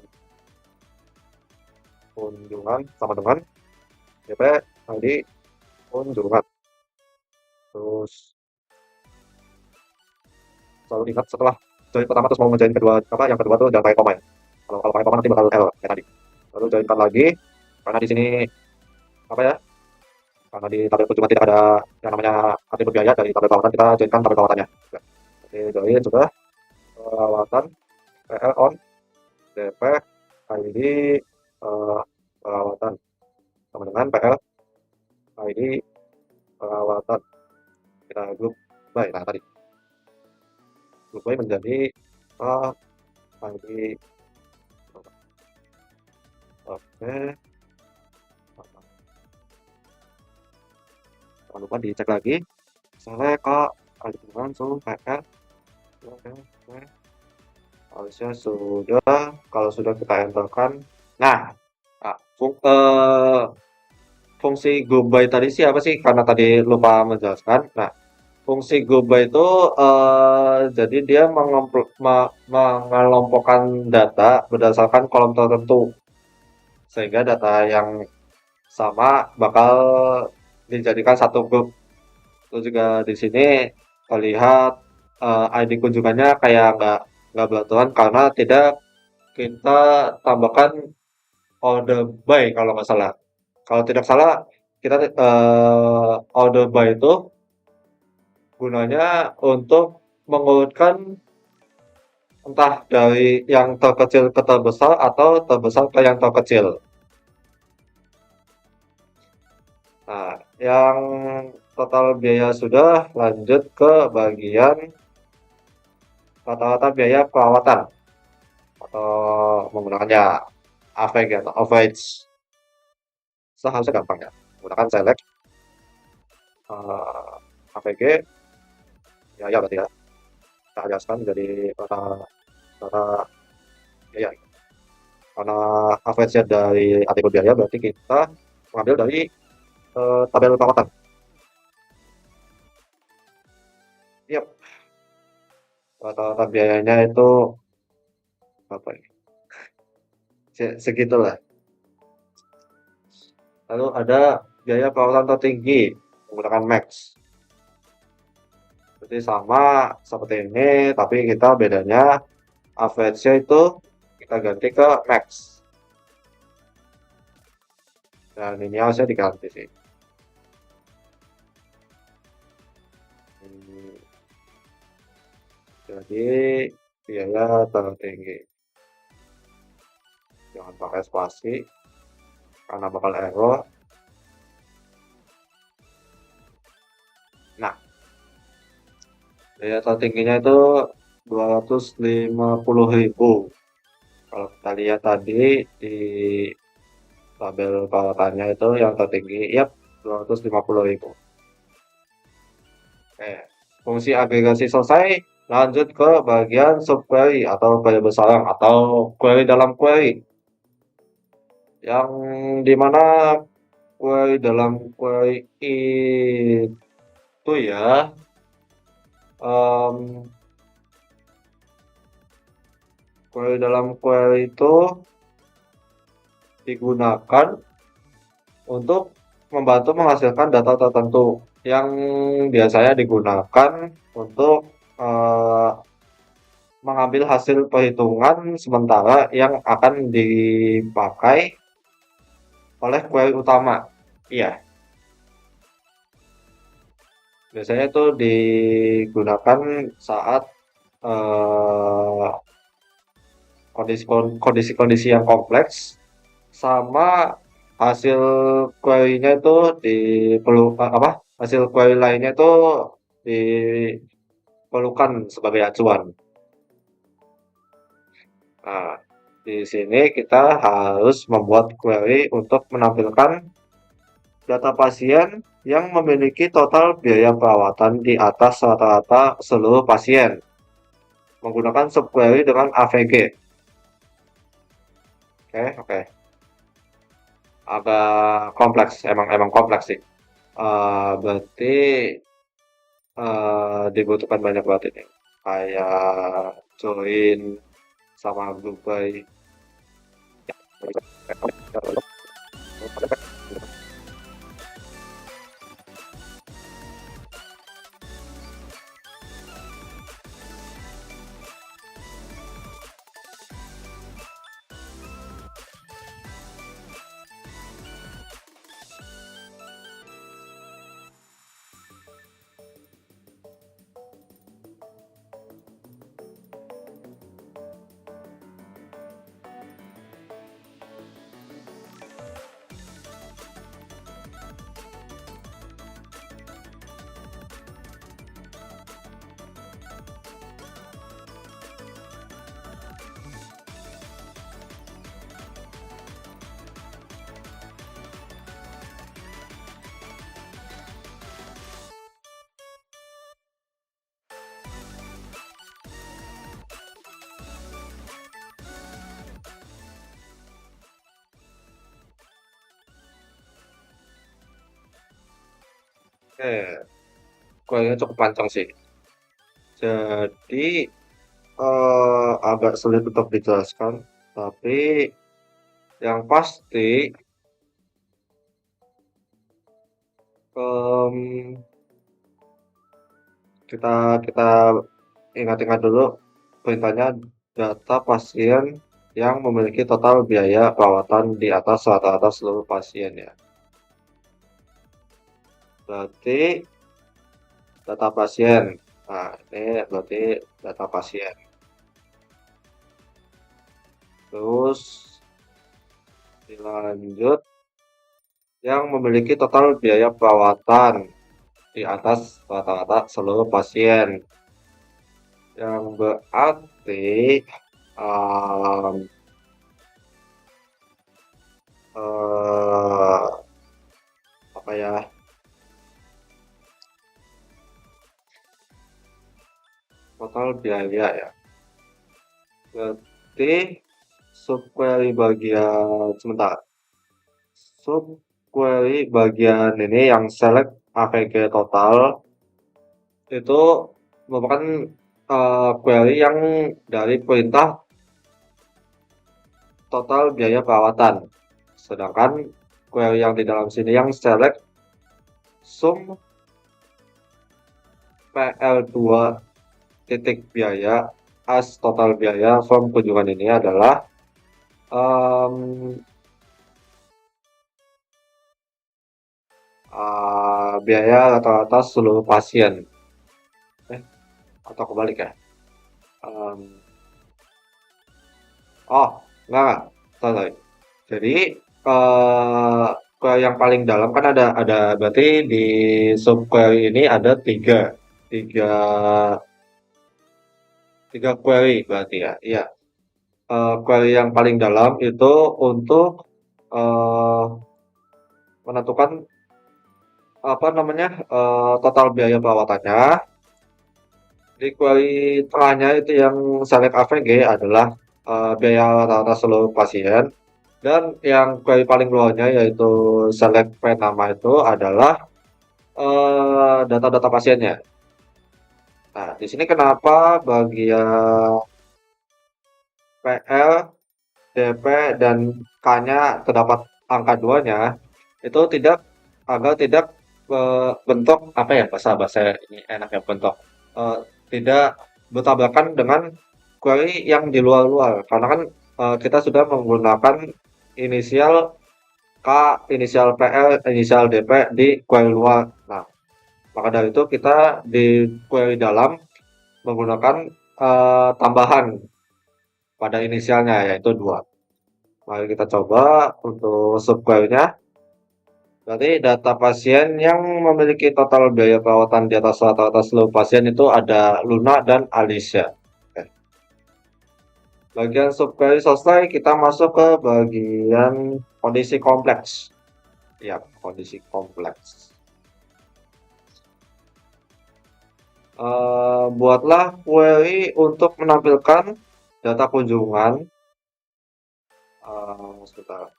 kunjungan sama dengan DP ID kunjungan. Terus selalu ingat setelah join pertama terus mau ngejoin kedua yang kedua tuh jangan pakai koma ya. Kalau pakai koma nanti bakal error kayak tadi. Lalu joinkan lagi karena di sini apa ya? Karena di tabel kunjungan tidak ada yang namanya atribut biaya, dari tabel perawatan kita joinkan tabel perawatannya. Oke, join sudah perawatan PL on DP ID perawatan sama dengan PL ID perawatan. Kita group by. Nah tadi group by menjadi ID. Oke, jangan lupa dicek lagi select ke ID langsung PL. Oke, harusnya sudah. Kalau sudah kita enterkan. Nah, fungsi group by tadi siapa sih? Karena tadi lupa menjelaskan. Nah, fungsi group by itu jadi dia mengelompokkan data berdasarkan kolom tertentu, sehingga data yang sama bakal dijadikan satu grup. Terus juga di sini terlihat ID kunjungannya kayak nggak beraturan karena tidak kita tambahkan order by kalau nggak salah. Kalau tidak salah kita order by itu gunanya untuk mengurutkan entah dari yang terkecil ke terbesar atau terbesar ke yang terkecil. Nah, yang total biaya sudah, lanjut ke bagian rata-rata biaya perawatan atau menggunakannya AVG atau average. Seharusnya gampang ya, menggunakan select AVG biaya berarti ya. Kita aliaskan menjadi rata biaya. Karena average dari atribut biaya berarti kita mengambil dari tabel perawatan. Yap, rata-rata biayanya itu apa ini? Segitulah. Lalu ada biaya perawatan tertinggi menggunakan max. Jadi sama seperti ini, tapi kita bedanya average-nya itu kita ganti ke max. Dan ini harusnya diganti sih. Jadi biaya tertinggi. Jangan pakai spasi karena bakal error. Nah, biaya tertingginya itu 250.000. Kalau kita lihat tadi di tabel perawatannya itu yang tertinggi, yap, 250.000. Oke, fungsi agregasi selesai, lanjut ke bagian subquery atau variable sarang atau query dalam query. Yang dimana query dalam query itu ya, query dalam query itu digunakan untuk membantu menghasilkan data tertentu yang biasanya digunakan untuk mengambil hasil perhitungan sementara yang akan dipakai oleh query utama. Iya, biasanya itu digunakan saat eh, kondisi-kondisi yang kompleks sama hasil query-nya itu hasil query lainnya itu diperlukan sebagai acuan. Nah, di sini kita harus membuat query untuk menampilkan data pasien yang memiliki total biaya perawatan di atas rata-rata seluruh pasien menggunakan subquery dengan AVG. Oke, oke. Agak kompleks, emang kompleks sih. Berarti dibutuhkan banyak banget ini. Kayak join sama group by. Oke, query-nya cukup panjang sih. Jadi agak sulit untuk dijelaskan, tapi yang pasti em, kita kita ingat-ingat dulu perintahnya data pasien yang memiliki total biaya perawatan di atas rata-rata seluruh pasien ya. Berarti data pasien. Nah, ini berarti data pasien. Terus dilanjut yang memiliki total biaya perawatan di atas rata-rata seluruh pasien. Yang berarti um, apa ya? total biaya ya. Berarti subquery bagian sebentar. Subquery bagian ini yang select AVG total itu merupakan query yang dari perintah total biaya perawatan. Sedangkan query yang di dalam sini yang select sum PL2 titik biaya as total biaya from kunjungan ini adalah em, biaya rata-rata seluruh pasien. Eh, atau kebalik ya? Em, oh, enggak. Sorry. Jadi, ke yang paling dalam kan ada berarti di subquery ini ada tiga tiga query berarti ya. Iya. Query yang paling dalam itu untuk eh, menentukan apa namanya total biaya perawatannya. Di query tengahnya itu yang select AVG adalah biaya rata-rata seluruh pasien. Dan yang query paling bawahnya yaitu select P nama itu adalah data-data pasiennya. Nah, di sini kenapa bagian PL, DP, dan K-nya terdapat angka 2-nya, itu tidak agar tidak bentuk apa ya bahasa ini enaknya bentuk eh, tidak bertabrakan dengan query yang di luar-luar karena kan kita sudah menggunakan inisial K, inisial PL, inisial DP di query luar. Nah, maka dari itu kita di query dalam menggunakan tambahan pada inisialnya yaitu 2. Mari kita coba untuk subquery-nya. Berarti data pasien yang memiliki total biaya perawatan di atas rata-rata seluruh pasien itu ada Luna dan Alicia. Oke. Bagian subquery selesai, kita masuk ke bagian kondisi kompleks. Ya, kondisi kompleks. Buatlah query untuk menampilkan data kunjungan. Sebentar.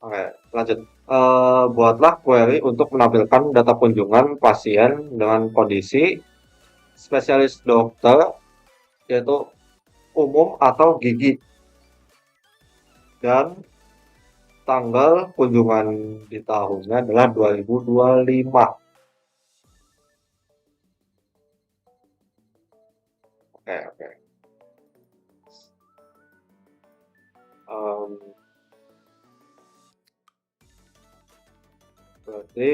Oke, lanjut. Buatlah query untuk menampilkan data kunjungan pasien dengan kondisi spesialis dokter, yaitu umum atau gigi, dan tanggal kunjungan di tahunnya adalah 2025. Oke, oke. Em, Berarti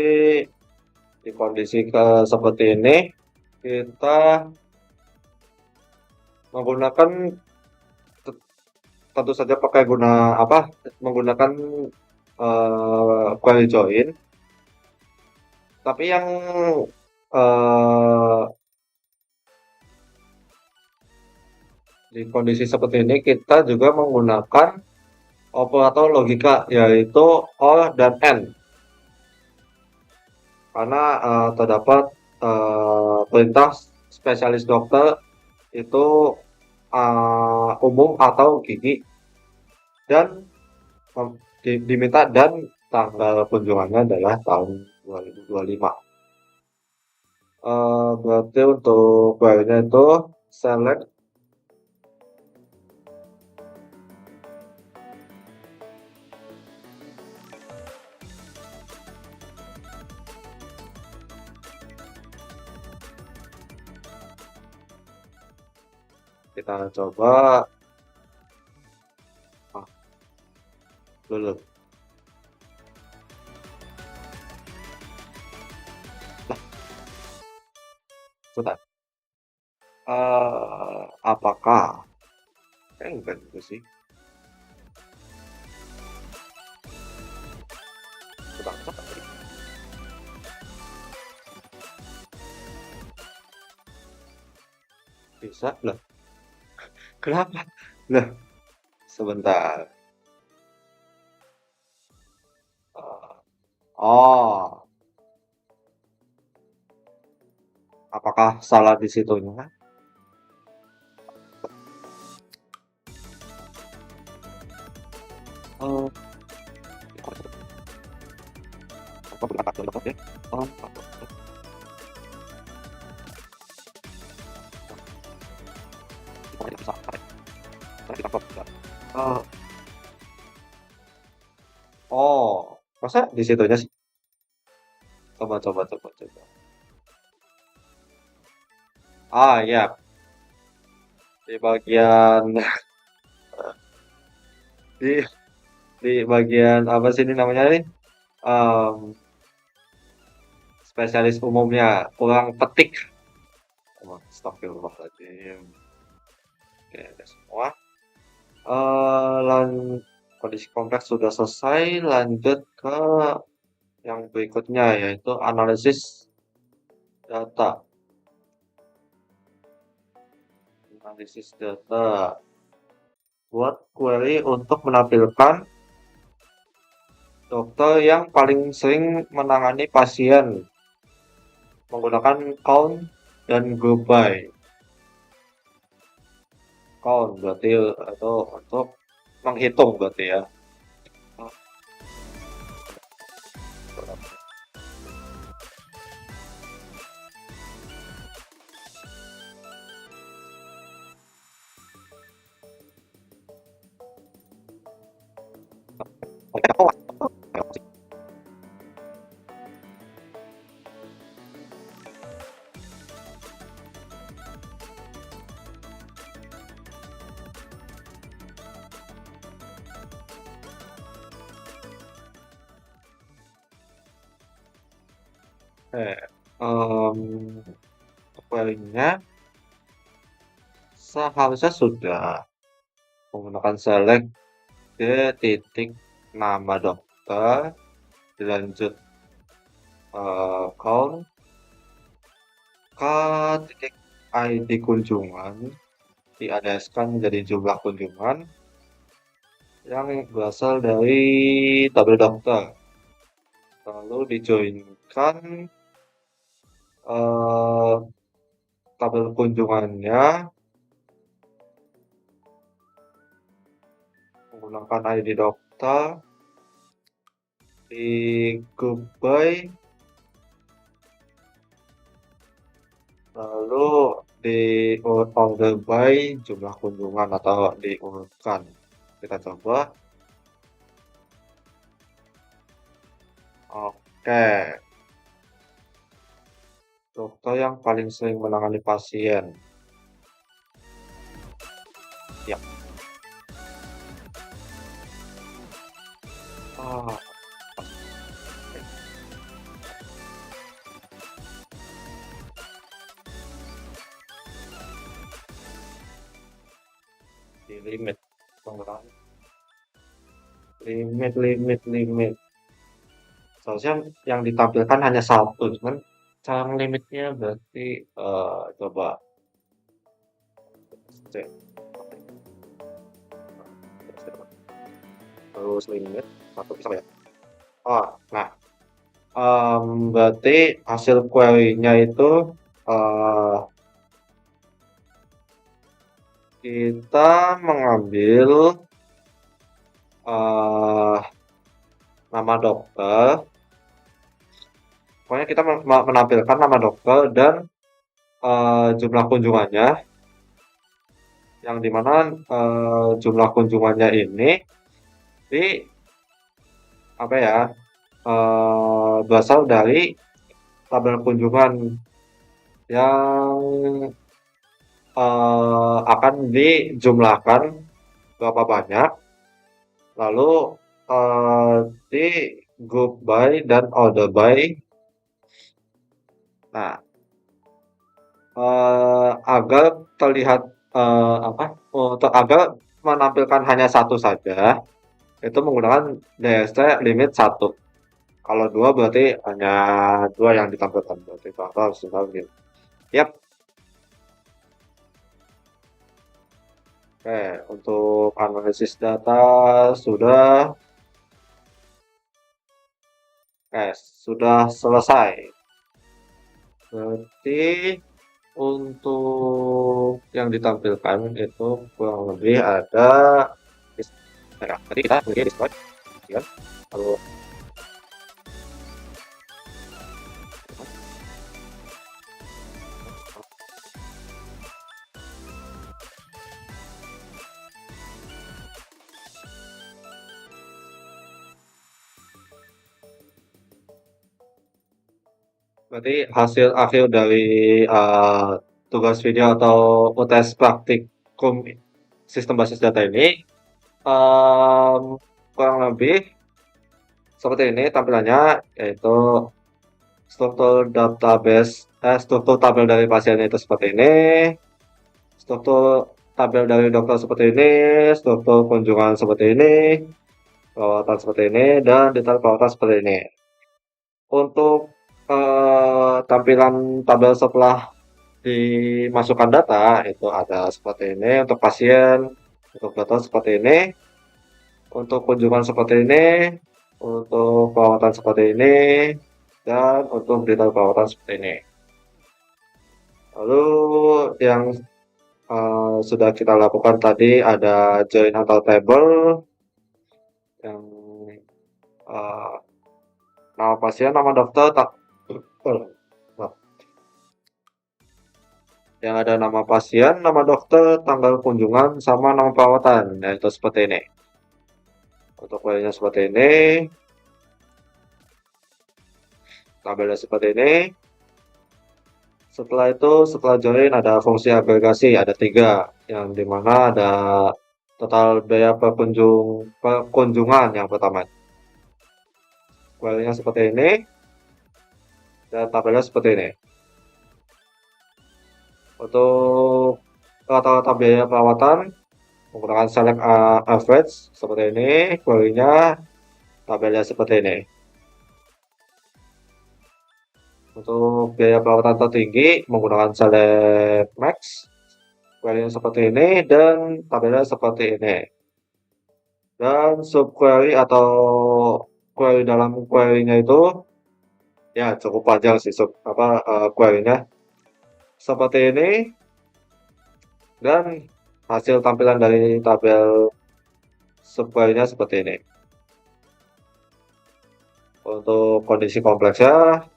di kondisi seperti ini kita menggunakan tentu saja pakai menggunakan query join, tapi yang eh, di kondisi seperti ini kita juga menggunakan operator logika yaitu OR dan AND karena terdapat perintah spesialis dokter itu umum atau gigi dan diminta dan tanggal kunjungannya adalah tahun 2025. Berarti untuk query-nya itu select kita coba dulu. Lah, bentar. Apakah? Enggak juga sih. Bentar, bentar. Bisa lah. Kenapa? Lah, sebentar. Oh, apakah salah di situnya? Oh, oh, oh, masa di situnya sih? Coba, coba, coba, coba. Ah, ya, di bagian di di bagian apa sih ini namanya nih? Em, spesialis umumnya kurang petik. Oh, astagfirullahaladzim. Oke, ada semua. Lan kondisi kompleks sudah selesai. Lanjut ke yang berikutnya yaitu analisis data. Analisis data. Buat query untuk menampilkan dokter yang paling sering menangani pasien menggunakan count dan group by. Count berarti atau untuk menghitung berarti ya. Query-nya seharusnya sudah menggunakan select ke titik nama dokter dilanjut count ke titik ID kunjungan diadeskan menjadi jumlah kunjungan yang berasal dari tabel dokter lalu dijoinkan eh, tabel kunjungannya menggunakan ID dokter di group by lalu di order by jumlah kunjungan atau diurutkan. Kita coba. Oke, dokter yang paling sering menangani pasien. Ya. Ah, di limit penggunaan. Limit. Seharusnya yang ditampilkan hanya satu, cuman cara limitnya berarti coba cek. Terus limit satu bisa ya. Oh, nah, berarti hasil query-nya itu eh, kita mengambil eh, nama dokter. Pokoknya kita menampilkan nama dokter dan jumlah kunjungannya, yang dimana jumlah kunjungannya ini di apa ya berasal dari tabel kunjungan yang akan dijumlahkan berapa banyak, lalu di group by dan order by. Nah, agar terlihat untuk agar menampilkan hanya satu saja, itu menggunakan DST limit 1. Kalau 2 berarti hanya 2 yang ditampilkan, berarti contoh harus dipanggil. Yap. Oke, untuk analisis data sudah sudah selesai. Berarti untuk yang ditampilkan itu kurang lebih ada Nah, nanti kita pilih destroy, ya kan? Lalu berarti hasil akhir dari tugas video atau UTS praktikum sistem basis data ini kurang lebih seperti ini tampilannya, yaitu struktur tabel dari pasien itu seperti ini, struktur tabel dari dokter seperti ini, struktur kunjungan seperti ini, perawatan seperti ini, dan detail perawatan seperti ini. Untuk tampilan tabel setelah dimasukkan data itu ada seperti ini untuk pasien, untuk dokter seperti ini, untuk kunjungan seperti ini, untuk perawatan seperti ini, dan untuk detail perawatan seperti ini. Lalu yang sudah kita lakukan tadi ada join antar table, yang nama pasien, nama dokter, yang ada nama pasien, nama dokter, tanggal kunjungan, sama nama perawatan, yaitu seperti ini. Untuk filenya seperti ini, tabelnya seperti ini. Setelah itu, setelah join ada fungsi agregasi, ada 3, yang dimana ada total biaya perkunjungan yang pertama. Filenya seperti ini, dan tabelnya seperti ini. Untuk rata-rata biaya perawatan menggunakan select average seperti ini, query-nya tabelnya seperti ini. Untuk biaya perawatan tertinggi menggunakan select max, query-nya seperti ini, dan tabelnya seperti ini. Dan subquery atau query dalam query-nya itu ya cukup panjang sih query-nya seperti ini, dan hasil tampilan dari tabel subquery-nya seperti ini. Untuk kondisi kompleksnya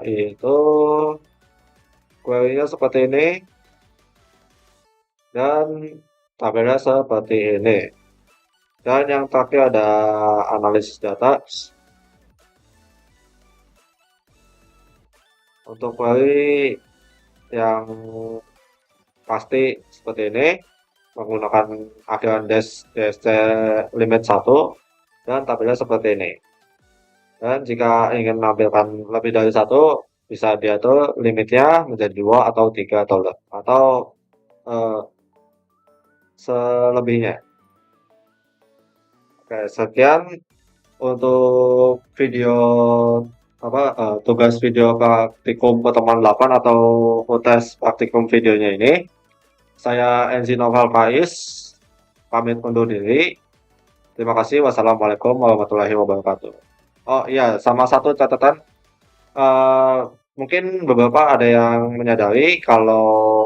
itu query-nya seperti ini, dan tabelnya seperti ini. Dan yang terakhir ada analisis data. Untuk query yang pasti seperti ini, menggunakan akhiran DST limit 1, dan tabelnya seperti ini. Dan jika ingin menampilkan lebih dari 1, bisa diatur limitnya menjadi 2 atau 3 atau selebihnya. Oke, sekian untuk video tugas video praktikum pertemuan 8 atau UTS praktikum videonya ini. Saya Enzi Noval Faiz, pamit undur diri. Terima kasih. Wassalamualaikum warahmatullahi wabarakatuh. Oh iya, sama satu catatan, mungkin beberapa ada yang menyadari kalau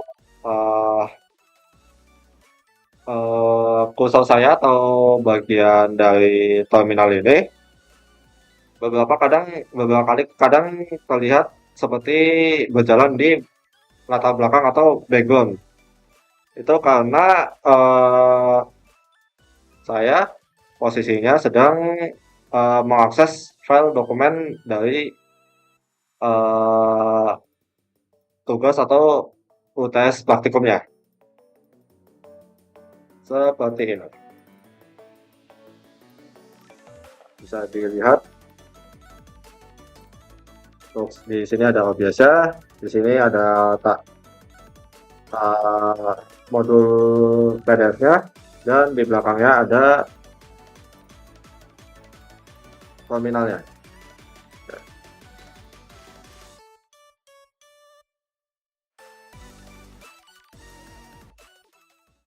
kursor saya atau bagian dari terminal ini beberapa kali terlihat seperti berjalan di latar belakang atau background. Itu karena saya posisinya sedang mengakses file dokumen dari tugas atau UTS praktikumnya. Seperti ini. Bisa dilihat. Di sini ada biasa, di sini ada modul PDF-nya, dan di belakangnya ada terminalnya.